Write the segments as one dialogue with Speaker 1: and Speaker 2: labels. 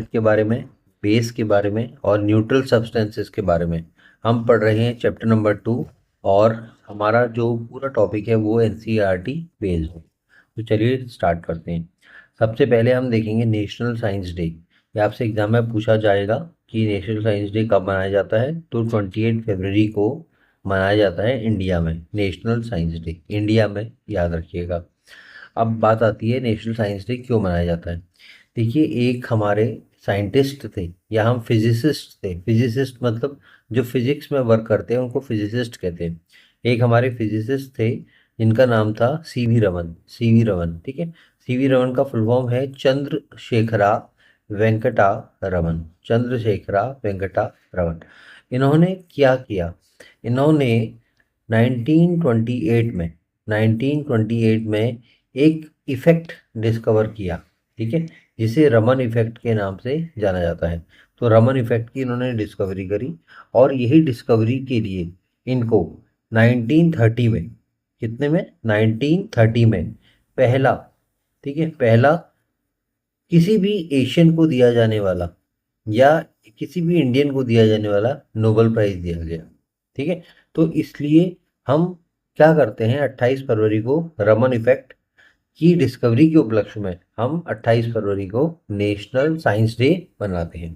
Speaker 1: के बारे में, बेस के बारे में और न्यूट्रल सब्सटेंसेस के बारे में हम पढ़ रहे हैं चैप्टर नंबर 2। और हमारा जो पूरा टॉपिक है वो एनसीईआरटी बेस्ड है। तो चलिए स्टार्ट करते हैं। सबसे पहले हम देखेंगे नेशनल साइंस डे। ये आपसे एग्जाम में पूछा जाएगा कि नेशनल साइंस डे कब मनाया जाता है। तो 28 फरवरी को मनाया जाता है इंडिया में, नेशनल साइंस डे इंडिया में, याद रखिएगा। अब बात आती है नेशनल साइंस डे क्यों मनाया जाता है। देखिए, एक हमारे साइंटिस्ट थे या हम फिजिसिस्ट थे। फिजिसिस्ट मतलब जो फिजिक्स में वर्क करते हैं उनको फिजिसिस्ट कहते हैं। एक हमारे फिजिसिस्ट थे जिनका नाम था सीवी रमन। सीवी रमन, ठीक है। सीवी रमन का फुल फॉर्म है चंद्रशेखरा वेंकटा रमन। चंद्रशेखरा वेंकटा रमन। इन्होंने क्या किया, इन्होंने 1928 में 1928 में एक इफेक्ट डिस्कवर किया, ठीक है, जिसे रमन इफेक्ट के नाम से जाना जाता है। तो रमन इफेक्ट की इन्होंने डिस्कवरी करी और यही डिस्कवरी के लिए इनको 1930 में, कितने में, 1930 में पहला, ठीक है, पहला किसी भी एशियन को दिया जाने वाला या किसी भी इंडियन को दिया जाने वाला नोबेल प्राइज दिया गया, ठीक है। तो इसलिए हम क्या करते हैं, 28 फरवरी को रमन इफेक्ट की डिस्कवरी के उपलक्ष्य में हम 28 फरवरी को नेशनल साइंस डे मनाते हैं,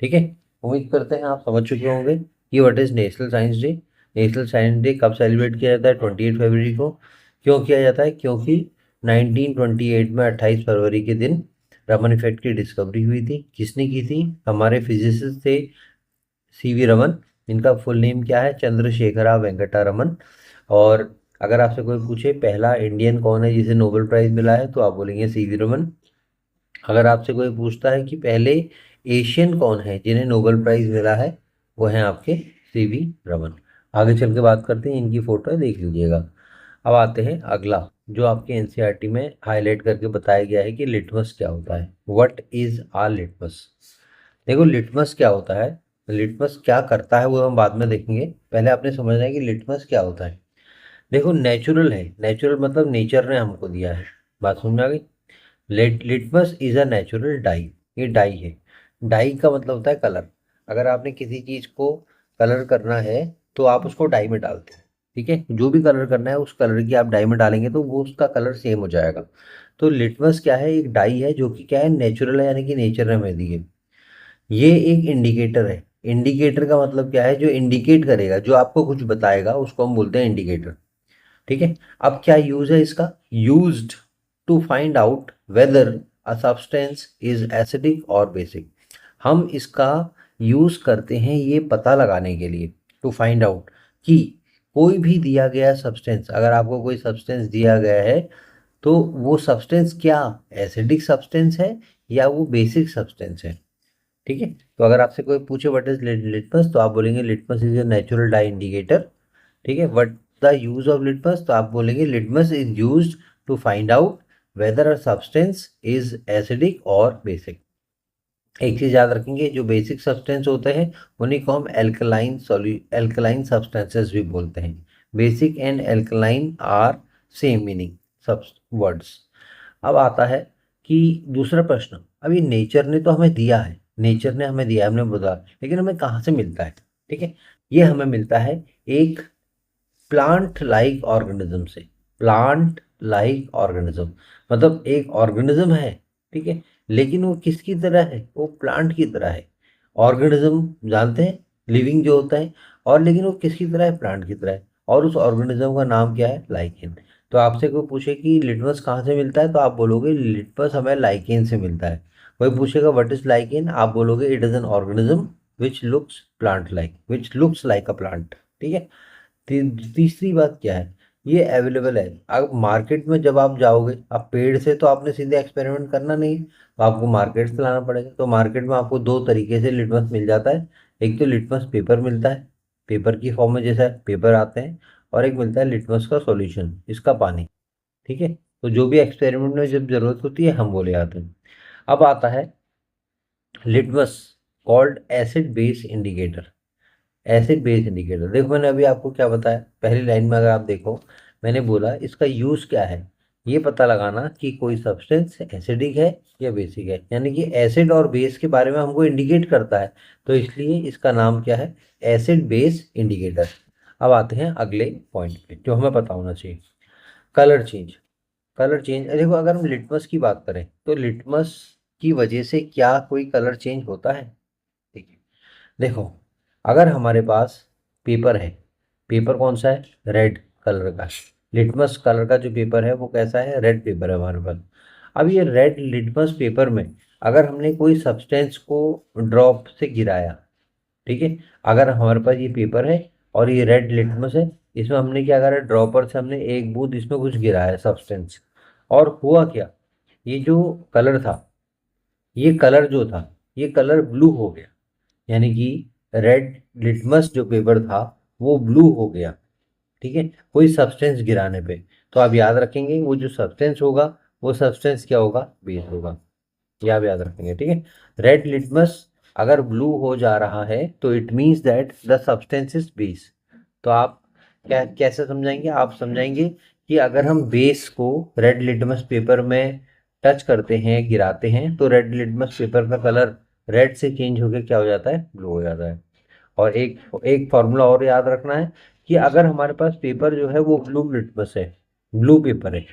Speaker 1: ठीक है। उम्मीद करते हैं आप समझ चुके होंगे कि what is national science day. National science day कब सेलिब्रेट किया जाता है, 28 फरवरी को। क्यों किया जाता है, क्योंकि 1928 में 28 फरवरी के दिन रमन इफेक्ट की डिस्कवरी हुई थी। किसने की थी, हमारे फिजिसिस्ट थे सीवी रमन। इनका फुल नेम क्या है, चंद्रशेखरा वेंकटा रमन। और अगर आपसे कोई पूछे पहला इंडियन कौन है जिसे नोबेल प्राइज मिला है, तो आप बोलेंगे सीवी रमन। अगर आपसे कोई पूछता है कि पहले एशियन कौन है जिन्हें नोबेल प्राइज मिला है, वो हैं आपके सीवी रमन। आगे चल के बात करते हैं, इनकी फोटो है, देख लीजिएगा। अब आते हैं अगला, जो आपके एनसीईआरटी में हाईलाइट करके बताया गया है कि लिटमस क्या होता है। What is a litmus. देखो, लिटमस क्या होता है, लिटमस क्या करता है वो हम बाद में देखेंगे। पहले आपने समझना है कि लिटमस क्या होता है। देखो, नेचुरल है, नेचुरल मतलब नेचर ने हमको दिया है। बात समझ में आ गई। Litmus is a natural die. ये डाई है। डाई का मतलब होता है कलर। अगर आपने किसी चीज को कलर करना है तो आप उसको डाई में डालते हैं, ठीक है। जो भी कलर करना है उस कलर की आप डाई में डालेंगे तो वो उसका कलर सेम हो जाएगा। तो लिटमस क्या है, एक डाई है जो कि क्या है, नेचुरल है, यानी कि नेचर ने हमें दी है। ये एक इंडिकेटर है। इंडिकेटर का मतलब क्या है, जो इंडिकेट करेगा, जो आपको कुछ बताएगा उसको हम बोलते हैं इंडिकेटर, ठीक है। अब क्या यूज है इसका, used to find out whether a substance is acidic और बेसिक। हम इसका यूज करते हैं ये पता लगाने के लिए, टू फाइंड आउट, कि कोई भी दिया गया सब्सटेंस, अगर आपको कोई सब्सटेंस दिया गया है तो वो सब्सटेंस क्या एसिडिक सब्सटेंस है या वो बेसिक सब्सटेंस है, ठीक है। तो अगर आपसे कोई पूछे व्हाट इज लिटमस, तो आप बोलेंगे litmus is a natural dye indicator, ठीक है। What the use of litmus, तो आप बोलेंगे litmus is used to find out whether a substance is acidic और बेसिक। एक चीज याद रखेंगे, जो बेसिक सब्सटेंस होते हैं उन्हीं को हम एल्कलाइन सब्सटेंसेस भी बोलते हैं। Basic and alkaline are same meaning सब वर्ड्स। अब आता है कि दूसरा प्रश्न, अभी नेचर ने तो हमें दिया है, नेचर ने हमें दिया है, हमने बोला, लेकिन हमें कहाँ से मिलता है, ठीक है। ये हमें मिलता है एक प्लांट लाइक ऑर्गेनिज्म से। प्लांट लाइक ऑर्गेनिज्म मतलब एक ऑर्गेनिज्म है, ठीक है, लेकिन वो किसकी तरह है, वो प्लांट की तरह है। ऑर्गेनिज्म जानते हैं, लिविंग जो होता है, और लेकिन वो किसकी तरह है, प्लांट की तरह है। और उस ऑर्गेनिज्म का नाम क्या है, लाइकेन। तो आपसे कोई पूछे कि लिटमस कहाँ से मिलता है, तो आप बोलोगे लिटमस हमें लाइकेन से मिलता है। कोई पूछेगा व्हाट इज लाइकेन, आप बोलोगे it is an organism which looks plant like, which looks like a plant, ठीक है। तीसरी बात क्या है, ये अवेलेबल है। अब मार्केट में जब आप जाओगे, आप पेड़ से तो आपने सीधे एक्सपेरिमेंट करना नहीं, तो आपको मार्केट से लाना पड़ेगा। तो मार्केट में आपको दो तरीके से लिटमस मिल जाता है। एक तो लिटमस पेपर मिलता है, पेपर की फॉर्म में जैसा पेपर आते हैं, और एक मिलता है लिटमस का सॉल्यूशन, इसका पानी, ठीक है। तो जो भी एक्सपेरिमेंट में जब जरूरत होती है हम वो ले आते हैं। अब आता है litmus called acid base indicator. Acid base indicator, देखो मैंने अभी आपको क्या बताया, पहली लाइन में अगर आप देखो, मैंने बोला इसका यूज क्या है। ये पता लगाना कि कोई सब्सटेंस एसिडिक है या बेसिक है, यानी कि एसिड और बेस के बारे में हमको इंडिकेट करता है, तो इसलिए इसका नाम क्या है, एसिड बेस इंडिकेटर। अब आते हैं अगले पॉइंट पे जो हमें पता होना चाहिए, कलर चेंज। कलर चेंज देखो, अगर हम लिटमस की बात करें तो लिटमस की वजह से क्या कोई कलर चेंज होता है? ठीक है, देखो अगर हमारे पास पेपर है, पेपर कौन सा है, रेड कलर का, लिटमस कलर का जो पेपर है वो कैसा है, रेड पेपर है हमारे पास। अब ये रेड लिटमस पेपर में अगर हमने कोई सब्सटेंस को ड्रॉप से गिराया, ठीक है, अगर हमारे पास ये पेपर है और ये रेड लिटमस है, इसमें हमने क्या करा, ड्रॉपर से हमने एक बूंद इसमें कुछ गिराया सब्सटेंस, और हुआ क्या, ये जो कलर था, ये कलर जो था, ये कलर ब्लू हो गया, यानी कि रेड लिटमस जो पेपर था वो ब्लू हो गया। ठीक है, कोई सब्सटेंस गिराने पे, तो आप याद रखेंगे वो जो सब्सटेंस होगा वो सब्सटेंस क्या होगा, बेस होगा। ये आप याद रखेंगे, ठीक है। रेड लिटमस अगर ब्लू हो जा रहा है तो it means that the substance is base. तो आप क्या कैसे समझाएंगे, आप समझाएंगे कि अगर हम बेस को रेड लिटमस पेपर में टच करते हैं, गिराते हैं, तो रेड लिटमस पेपर का कलर रेड से चेंज होकर क्या हो जाता है, ब्लू हो जाता है। और एक एक फॉर्मूला और याद रखना है कि अगर हमारे पास पेपर जो है वो ब्लू लिटमस है, ब्लू पेपर है,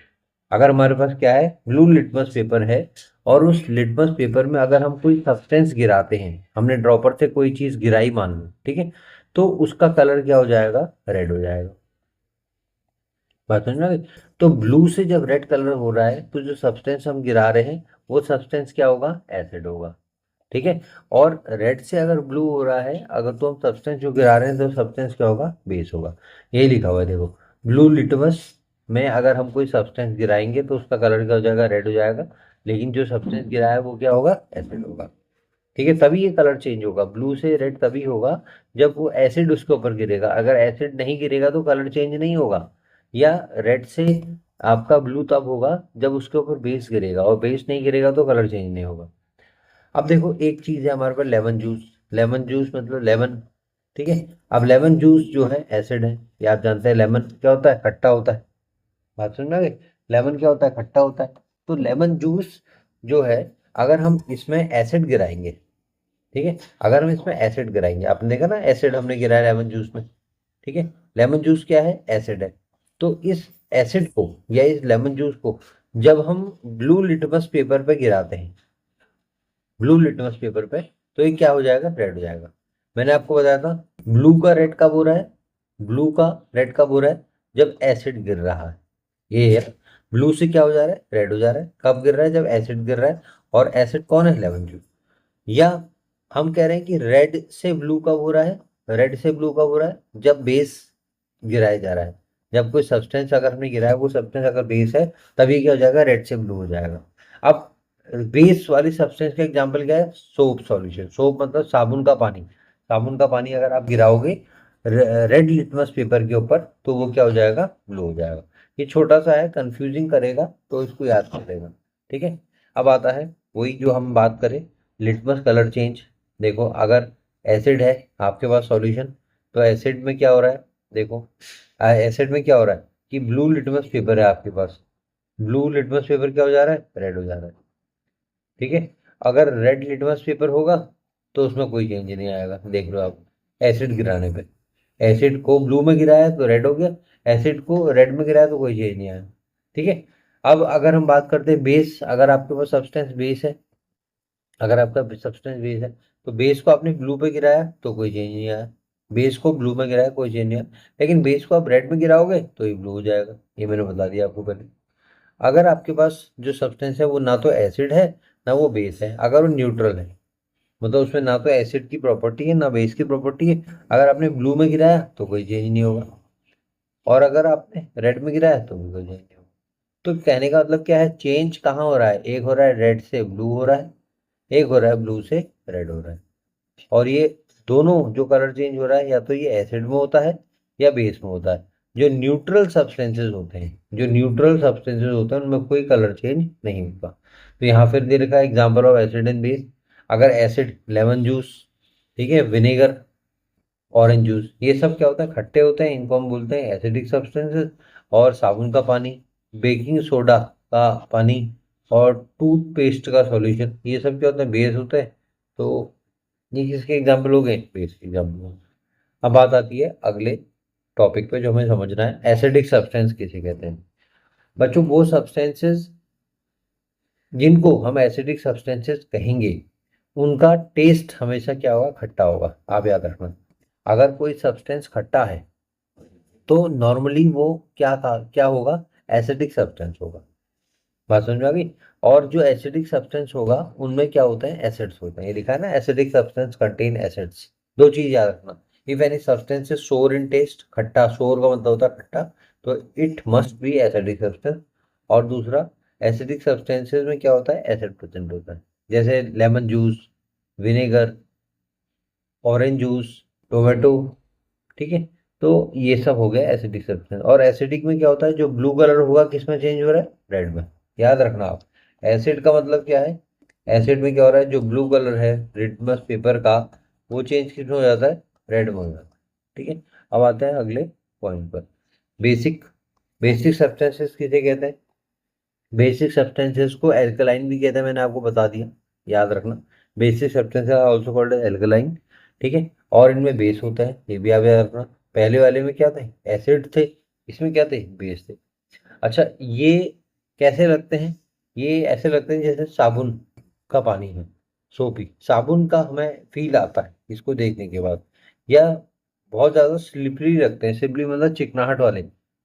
Speaker 1: अगर हमारे पास क्या है, ब्लू लिटमस पेपर है, और उस लिटमस पेपर में अगर हम कोई सब्सटेंस गिराते हैं, हमने ड्रॉपर से कोई चीज गिराई मान लो, ठीक है, तो उसका कलर क्या हो जाएगा, रेड हो जाएगा। बात समझ में आ गई? तो ब्लू से जब रेड कलर हो रहा है तो जो सब्सटेंस हम गिरा रहे हैं वो सब्सटेंस क्या होगा, एसिड होगा। ठीक है, और रेड से अगर ब्लू हो रहा है, अगर तो हम सब्सटेंस जो गिरा रहे हैं तो सब्सटेंस क्या होगा, बेस होगा। यही लिखा हुआ है देखो, ब्लू लिटमस में अगर हम कोई सब्सटेंस गिराएंगे तो उसका कलर क्या हो जाएगा, रेड हो जाएगा, लेकिन जो सब्सटेंस गिराया है वो क्या होगा, एसिड होगा। ठीक है, तभी ये कलर चेंज होगा, ब्लू से रेड तभी होगा जब वो एसिड उसके ऊपर गिरेगा, अगर एसिड नहीं गिरेगा तो कलर चेंज नहीं होगा। या रेड से आपका ब्लू तब होगा जब उसके ऊपर बेस गिरेगा, और बेस नहीं गिरेगा तो कलर चेंज नहीं होगा। अब देखो एक चीज है हमारे पास, लेमन जूस। लेमन जूस मतलब लेमन, ठीक है। अब लेमन जूस जो है एसिड है, ये आप जानते हैं, लेमन क्या होता है, खट्टा होता है। बात सुन रहे, लेमन क्या होता है, खट्टा होता है। तो लेमन जूस जो है, अगर हम इसमें एसिड गिराएंगे, ठीक है, अगर हम इसमें एसिड गिराएंगे, आपने देखा ना एसिड हमने गिराया लेमन जूस में, ठीक है, लेमन जूस क्या है, एसिड है। तो इस एसिड को या इस लेमन जूस को जब हम ब्लू लिटमस पेपर पे गिराते हैं, ब्लू लिटमस पेपर पे, तो ये क्या हो जाएगा, रेड हो जाएगा। मैंने आपको बताया था ब्लू का रेड कब हो रहा है, ब्लू का रेड कब हो रहा है, जब एसिड गिर रहा है। ये है, ब्लू से क्या हो जा रहा है, रेड हो जा रहा है, कब गिर रहा है, जब एसिड गिर रहा है। और एसिड कौन है, लेमन जूस। या हम कह रहे हैं कि रेड से ब्लू कब हो रहा है, रेड से ब्लू कब हो रहा है, जब बेस गिराया जा रहा है। जब कोई सब्सटेंस अगर हमने गिराया, वो सब्सटेंस अगर बेस है, तभी क्या हो जाएगा, रेड से ब्लू हो जाएगा। अब बेस वाली सब्सटेंस का एग्जांपल क्या है, सोप सॉल्यूशन। सोप मतलब साबुन का पानी। साबुन का पानी अगर आप गिराओगे रेड लिटमस पेपर के ऊपर, तो वो क्या हो जाएगा, ब्लू हो जाएगा। ये छोटा सा है, कंफ्यूजिंग करेगा, तो इसको याद कर लेना। ठीक है, अब आता है वही जो हम बात करें, लिटमस कलर चेंज। देखो अगर एसिड है आपके पास सॉल्यूशन, तो एसिड में क्या हो रहा है, देखो एसिड में क्या हो रहा है कि ब्लू लिटमस पेपर है आपके पास, ब्लू लिटमस पेपर क्या हो जा रहा है, रेड हो जा रहा है। ठीक है, अगर रेड लिटमस पेपर होगा तो उसमें कोई चेंज नहीं आएगा, देख लो आप, एसिड गिराने पे, एसिड को ब्लू में गिराया तो रेड हो गया, एसिड को रेड में गिराया तो कोई चेंज नहीं आया। ठीक है, अब अगर हम बात करते हैं बेस, अगर आपके पास सब्सटेंस बेस है, अगर आपका सब्सटेंस बेस है, तो बेस को आपने ब्लू पे गिराया तो कोई चेंज नहीं आया, बेस को ब्लू में गिराया कोई चेंज नहीं आया, लेकिन बेस को आप रेड में गिराओगे तो ये ब्लू हो जाएगा। ये मैंने बता दिया आपको पहले। अगर आपके पास जो सब्सटेंस है वो ना तो एसिड है ना वो बेस है, अगर वो न्यूट्रल है, मतलब उसमें ना तो एसिड की प्रॉपर्टी है ना बेस की प्रॉपर्टी है, अगर आपने ब्लू में गिराया तो कोई चेंज नहीं होगा, और अगर आपने रेड में गिराया तो भी कोई चेंज नहीं होगा। तो कहने का मतलब क्या है, चेंज कहाँ हो रहा है, एक हो रहा है रेड से ब्लू हो रहा है, एक हो रहा है ब्लू से रेड हो रहा है। और ये दोनों जो कलर चेंज हो रहा है, या तो ये एसिड में होता है या बेस में होता है। जो न्यूट्रल सब्सटेंसेस होते हैं, जो न्यूट्रल सब्सटेंसेस होते हैं उनमें कोई कलर चेंज नहीं होगा। तो यहाँ फिर दे रखा है example of acid and base. अगर एसिड लेमन जूस, ठीक है, विनेगर, ऑरेंज जूस, ये सब क्या होता है, खट्टे होते हैं, इनको हम बोलते हैं एसिडिक सब्सटेंसेस। और साबुन का पानी बेकिंग सोडा का पानी और टूथपेस्ट का सॉल्यूशन, ये सब क्या होता है, बेस होता है। तो ये किसके एग्जाम्पल हो गए, बेस के एग्जाम्पल हो गए। अब बात आती है अगले टॉपिक पे जो हमें समझना है, एसिडिक सब्सटेंस किसे कहते हैं। बच्चों वो सब्सटेंसेस जिनको हम एसिडिक सब्सटेंसेस कहेंगे उनका टेस्ट हमेशा क्या होगा, खट्टा होगा। आप याद रखना, अगर कोई सब्सटेंस खट्टा है तो नॉर्मली वो क्या होगा, एसिडिक सब्सटेंस होगा। बात समझ में आ गई। और जो एसिडिक सब्सटेंस होगा उनमें क्या होता है, एसिड्स होते हैं। ये लिखा है ना, एसिडिक सब्सटेंस कंटेन एसिड्स। दो चीज याद रखना, इफ एनी सब्सटेंस इज सोर इन टेस्ट, खट्टा, सोर का मतलब होता है खट्टा, तो it must be acidic substance. और दूसरा, एसिडिक सब्सटेंसेस में क्या होता है, एसिड प्रेजेंट होता है। जैसे lemon juice, vinegar, orange juice, tomato, ठीक है। तो ये सब हो गया एसिडिक सब्सटेंस। और एसिडिक में क्या होता है, जो ब्लू कलर होगा किस में चेंज हो रहा है, रेड में। याद रखना आप, एसिड का मतलब क्या है, एसिड में क्या हो रहा है, जो ब्लू कलर है लिटमस पेपर का, वो चेंज किस में हो जाता है, रेड में हो जाता है। ठीक है। अब आते हैं अगले पॉइंट पर, बेसिक बेसिक सब्सटेंसेस किसे कहते हैं। बेसिक सब्सटेंसेस को एल्कलाइन भी कहते हैं, मैंने आपको बता दिया, याद रखना। Basic substances are also called alkaline, ठीक है। और इनमें बेस होता है, ये भी आप याद रखना। पहले वाले में क्या थे, एसिड थे, इसमें क्या थे, बेस थे। अच्छा, ये कैसे लगते हैं, ये ऐसे लगते हैं जैसे साबुन का पानी है, सोपी साबुन का हमें फील आता है इसको देखने के बाद। या बहुत ज़्यादा स्लिपरी लगते हैं, स्लिपरी मतलब चिकनाहट वाले,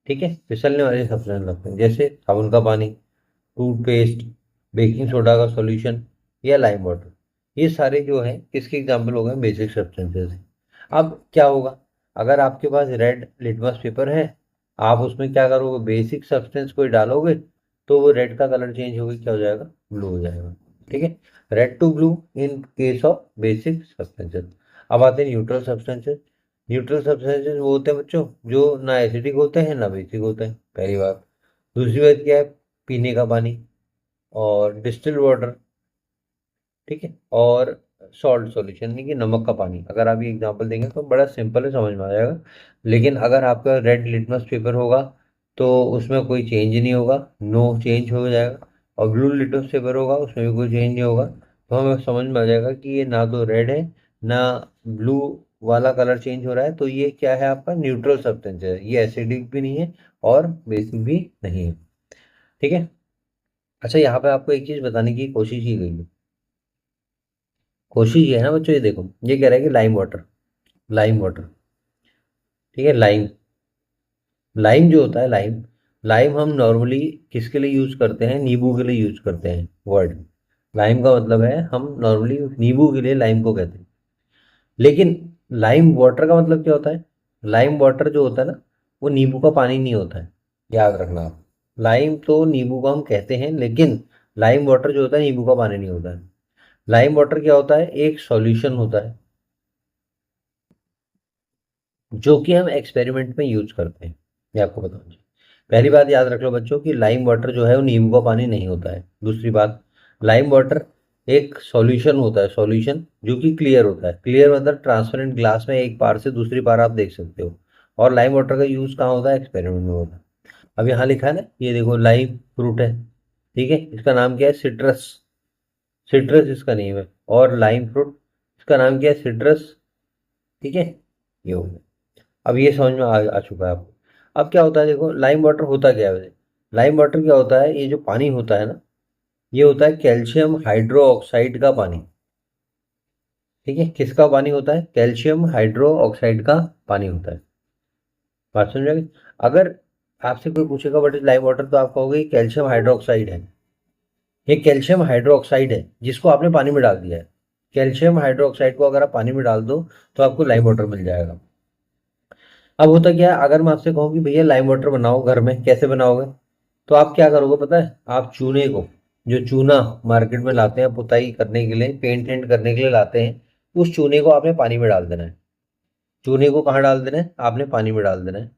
Speaker 1: ठीक है, फिसलने वाले सब्सटेंस लगते हैं, जैसे साबुन का पानी, टूथपेस्ट, बेकिंग सोडा का सॉल्यूशन, या लाइम वाटर। ये सारे जो हैं किसके एग्जाम्पल हो गए, बेसिक सब्सटेंसेस हैं। अब क्या होगा, अगर आपके पास रेड लिटमस पेपर है, आप उसमें क्या करोगे, बेसिक सब्सटेंस कोई डालोगे तो वो रेड का कलर चेंज होकर क्या हो जाएगा, ब्लू हो जाएगा। ठीक है, red to blue in case of basic substances. अब आते हैं न्यूट्रल सब्सटेंसेस। न्यूट्रल सब्सटेंसेस वो होते हैं बच्चों जो ना एसिडिक होते हैं ना बेसिक होते हैं, पहली बात। दूसरी बात क्या है, पीने का पानी और डिस्टिल्ड वाटर, ठीक है, और सॉल्ट सॉल्यूशन यानी कि नमक का पानी। अगर आप ये एग्जांपल देंगे तो बड़ा सिंपल है, समझ में आ जाएगा। लेकिन अगर आपका रेड लिटमस पेपर होगा तो उसमें कोई चेंज नहीं होगा, नो चेंज हो जाएगा। और ब्लू लिटमस पेपर होगा उसमें भी कोई चेंज नहीं होगा। तो हमें समझ में आ जाएगा कि ये ना तो रेड है ना ब्लू वाला कलर चेंज हो रहा है, तो ये क्या है, आपका न्यूट्रल सब्सटेंस है, ये एसिडिक भी नहीं है और बेसिक भी नहीं है। ठीक है। अच्छा, यहाँ पे आपको एक चीज बताने की कोशिश की गई है, कोशिश ये है ना बच्चों, ये देखो, ये कह रहा है कि लाइम वाटर, लाइम वाटर, ठीक है, लाइम, लाइम जो होता है, लाइम, लाइम हम नॉर्मली किसके लिए यूज करते हैं, नींबू के लिए यूज करते हैं वर्ड। लाइम का मतलब है, हम नॉर्मली नींबू के लिए लाइम को कहते हैं। लेकिन लाइम वाटर का मतलब क्या होता है, लाइम वाटर जो होता है ना, वो नींबू का पानी नहीं होता है। याद रखना आप, लाइम तो नींबू का हम कहते हैं, लेकिन लाइम वाटर जो होता है नींबू का पानी नहीं होता है। लाइम वाटर क्या होता है, एक सॉल्यूशन होता है जो कि हम एक्सपेरिमेंट में यूज करते हैं। ये आपको बताऊँ, पहली बात याद रख लो बच्चों कि लाइम वाटर जो है वो नींबू का पानी नहीं होता है। दूसरी बात, लाइम वाटर एक सॉल्यूशन होता है, सॉल्यूशन जो कि क्लियर होता है। क्लियर मतलब ट्रांसपेरेंट ग्लास में एक पार से दूसरी पार आप देख सकते हो। और लाइम वाटर का यूज कहाँ होता है, एक्सपेरिमेंट में होता है। अब यहाँ लिखा है ना, ये देखो लाइम फ्रूट है, ठीक है, इसका नाम क्या है, सिट्रस, सिट्रस इसका नेम है। और लाइम फ्रूट, इसका नाम क्या है, सिट्रस, ठीक है, ये हो गया। अब ये समझ में आ चुका है आपको। अब क्या होता है, देखो लाइम वाटर होता क्या है वैसे। लाइम वाटर क्या होता है, ये जो पानी होता है ना, ये होता है कैल्शियम हाइड्रो ऑक्साइड का पानी। ठीक है, किसका पानी होता है, कैल्शियम हाइड्रो ऑक्साइड का पानी होता है। बात समझ में आ गई? अगर आपसे कोई पूछेगा व्हाट इज लाइम वाटर, तो आप कहोगे कैल्शियम हाइड्रो ऑक्साइड है। ये कैल्शियम हाइड्रो ऑक्साइड है जिसको आपने पानी में डाल दिया है। कैल्शियम हाइड्रो ऑक्साइड को अगर आप पानी में डाल दो तो आपको लाइम वाटर मिल जाएगा। अब होता क्या है, अगर मैं आपसे कहूँ कि भैया लाइम वाटर बनाओ घर में, कैसे बनाओगे, तो आप क्या करोगे पता है, आप चूने को, जो चूना मार्केट में लाते हैं पुताई करने के लिए, पेंट एंट करने के लिए लाते हैं, उस चूने को आपने पानी में डाल देना है। चूने को कहाँ डाल देना है, आपने पानी में डाल देना है।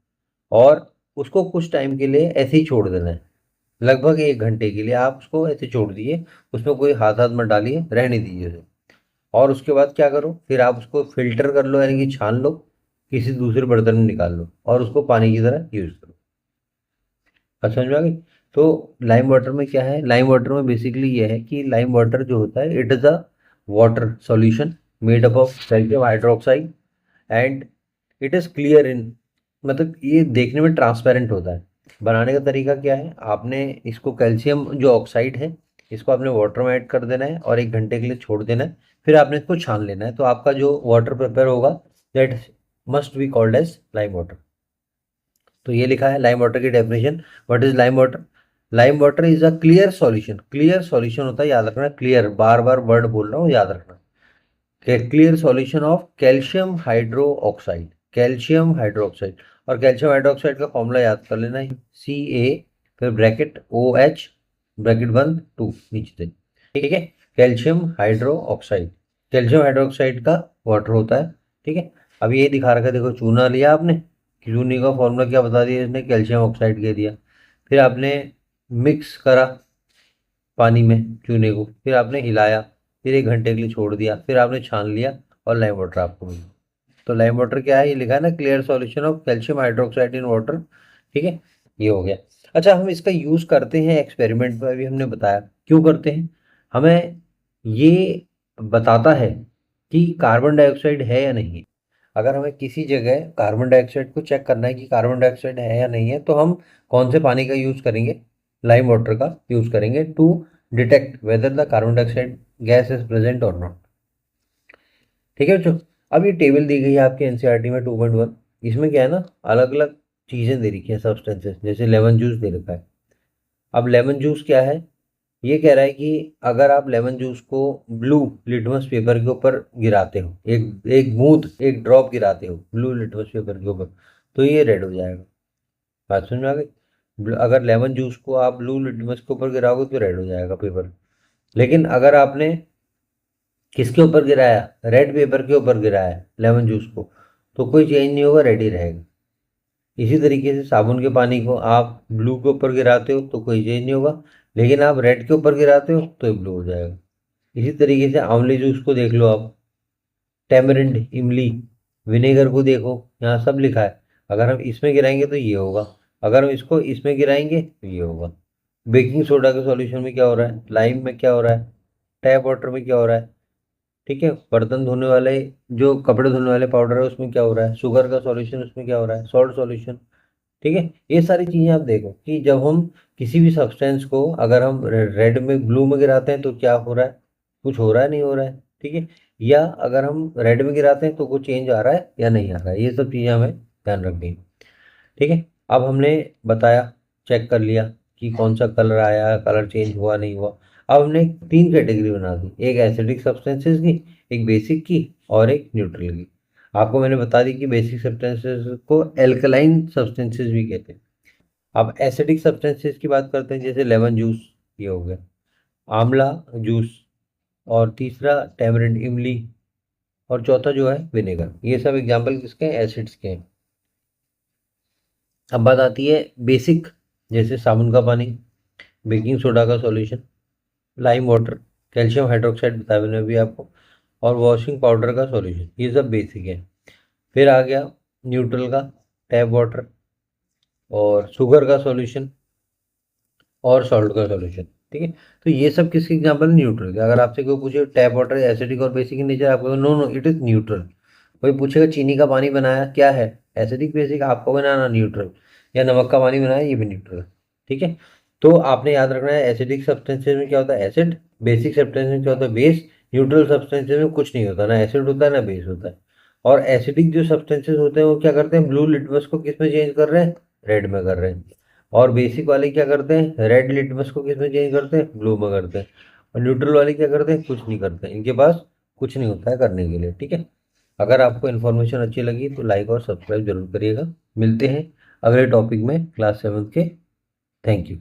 Speaker 1: और उसको कुछ टाइम के लिए ऐसे ही छोड़ देना है, लगभग 1 घंटे के लिए आप उसको ऐसे छोड़ दिए। उसमें कोई हाथ हाथ मत डालिए, रहने दीजिए उसे। और उसके बाद क्या करो, फिर आप उसको फिल्टर कर लो, यानी कि छान लो, किसी दूसरे बर्तन में निकाल लो और उसको पानी की तरह यूज करो। बात समझ में आ गई। तो लाइम वाटर में क्या है, लाइम वाटर में बेसिकली ये है कि लाइम वाटर जो होता है it is a water solution made up of calcium hydroxide and it is clear in, मतलब ये देखने में ट्रांसपेरेंट होता है। बनाने का तरीका क्या है, आपने इसको कैल्शियम जो ऑक्साइड है इसको आपने वाटर में ऐड कर देना है और 1 घंटे के लिए छोड़ देना है, फिर आपने इसको छान लेना है, तो आपका जो वाटर प्रिपेयर होगा that must be called as lime water. तो ये लिखा है लाइम वाटर की definition. What is lime water? Lime water is a clear solution. Clear solution होता है, याद रखना, क्लियर, बार बार वर्ड बोल रहा हूँ, याद रखना, clear solution of calcium hydro oxide, calcium hydroxide. और कैल्शियम हाइड्रोक्साइड का फॉर्मूला याद कर लेना है, Ca, फिर ब्रैकेट OH, ब्रैकेट बंद 2 नीचे से, ठीक है। Calcium hydro oxide, calcium hydroxide का वाटर होता है, ठीक है। अब ये दिखा रखा है, देखो चूना लिया आपने, चूने का फॉर्मूला क्या बता दिया इसने, कैल्शियम ऑक्साइड कह दिया। फिर आपने मिक्स करा पानी में चूने को, फिर आपने हिलाया, फिर 1 घंटे के लिए छोड़ दिया, फिर आपने छान लिया और लाइम वाटर आपको मिला। तो लाइम वाटर क्या है, ये लिखा है ना, clear solution of calcium hydroxide in water, ठीक है। ये हो गया। अच्छा, हम इसका यूज़ करते हैं एक्सपेरिमेंट में, अभी हमने बताया क्यों करते हैं। हमें ये बताता है कि कार्बन डाइऑक्साइड है या नहीं है। अगर हमें किसी जगह कार्बन डाइऑक्साइड को चेक करना है कि कार्बन डाइऑक्साइड है या नहीं है, तो हम कौन से पानी का यूज़ करेंगे, लाइम वाटर का यूज़ करेंगे to detect whether the carbon dioxide gas is present और नॉट, ठीक है बच्चों। अब ये टेबल दी गई है आपके एनसीईआरटी में 2.1, इसमें क्या है ना, अलग अलग चीज़ें दे रखी हैं, सब्सटेंसेस, जैसे लेमन जूस दे रखा है। अब लेमन जूस क्या है, ये कह रहा है कि अगर आप लेमन जूस को ब्लू लिटमस पेपर के ऊपर गिराते हो, एक एक बूंद, एक ड्रॉप गिराते हो ब्लू लिटमस पेपर के ऊपर, तो ये रेड हो जाएगा। बात समझ में आ गई? अगर लेमन जूस को आप ब्लू लिटमस के ऊपर गिराओगे तो रेड हो जाएगा पेपर। लेकिन अगर आपने किसके ऊपर गिराया, रेड पेपर के ऊपर गिराया लेमन जूस को, तो कोई चेंज नहीं होगा, रेड ही रहेगा। इसी तरीके से साबुन के पानी को आप ब्लू के ऊपर गिराते हो तो कोई चेंज नहीं होगा, लेकिन आप रेड के ऊपर गिराते हो तो ये ब्लू हो जाएगा। इसी तरीके से आंवले जूस को देख लो आप, टेमरिंड, इमली, विनेगर को देखो, यहाँ सब लिखा है। अगर हम इसमें गिराएंगे तो ये होगा, अगर हम इसको इसमें गिराएंगे तो ये होगा। बेकिंग सोडा के सॉल्यूशन में क्या हो रहा है, लाइम में क्या हो रहा है, टैप वाटर में क्या हो रहा है, ठीक है। बर्तन धोने वाले, जो कपड़े धोने वाले पाउडर है उसमें क्या हो रहा है, शुगर का सॉल्यूशन उसमें क्या हो रहा है, सॉल्ट सॉल्यूशन, ठीक है। ये सारी चीज़ें आप देखो कि जब हम किसी भी सब्सटेंस को अगर हम रेड में ब्लू में गिराते हैं तो क्या हो रहा है, कुछ हो रहा है, नहीं हो रहा है, ठीक है। या अगर हम रेड में गिराते हैं तो कुछ चेंज आ रहा है या नहीं आ रहा है, ये सब चीज़ें हमें ध्यान रखनी है, ठीक है। अब हमने बताया, चेक कर लिया कि कौन सा कलर आया, कलर चेंज हुआ नहीं हुआ। अब हमने 3 कैटेगरी बना दी, एक एसिडिक सब्सटेंसेस की, एक बेसिक की और एक न्यूट्रल की। आपको मैंने बता दी कि बेसिक सब्सटेंसेस को एल्कलाइन सब्सटेंसेस भी कहते हैं। अब एसिडिक सब्सटेंसेस की बात करते हैं, जैसे लेमन जूस, ये हो गया, आंवला जूस, और तीसरा टैमरिंड, इमली, और चौथा जो है विनेगर। ये सब एग्जाम्पल किसके हैं, एसिड्स के हैं। अब बात आती है बेसिक, जैसे साबुन का पानी, बेकिंग सोडा का solution, lime water, calcium hydroxide बताया मैंने अभी आपको, और वॉशिंग पाउडर का सॉल्यूशन, ये सब बेसिक है। फिर आ गया न्यूट्रल का, टैप वाटर, और शुगर का सॉल्यूशन, और सॉल्ट का सॉल्यूशन, ठीक है। तो ये सब किसके एग्जाम्पल, न्यूट्रल के। अगर आपसे कोई पूछे टैप वाटर एसिडिक और बेसिक इन नेचर, आपको no no it is neutral. कोई पूछेगा चीनी का पानी बनाया क्या है, एसिडिक बेसिक, आपको बनाना न्यूट्रल। या नमक का पानी बनाया, ये भी न्यूट्रल, ठीक है। तो आपने याद रखना है, एसिडिक सब्सटेंसेज में क्या होता है, एसिड, बेसिक सब्सटेंस में क्या होता है, बेस, न्यूट्रल सब्सटेंसेज में कुछ नहीं होता, ना एसिड होता है ना बेस होता है। और एसिडिक जो सब्सटेंसेज होते हैं वो क्या करते हैं, ब्लू लिटमस को किस में चेंज कर रहे हैं, रेड में कर रहे हैं। और बेसिक वाले क्या करते हैं, रेड लिटमस को किस में चेंज करते हैं, ब्लू में करते हैं। और न्यूट्रल वाले क्या करते हैं, कुछ नहीं करते हैं, इनके पास कुछ नहीं होता है करने के लिए, ठीक है। अगर आपको इन्फॉर्मेशन अच्छी लगी तो लाइक और सब्सक्राइब जरूर करिएगा। मिलते हैं अगले टॉपिक में क्लास 7 के। Thank you.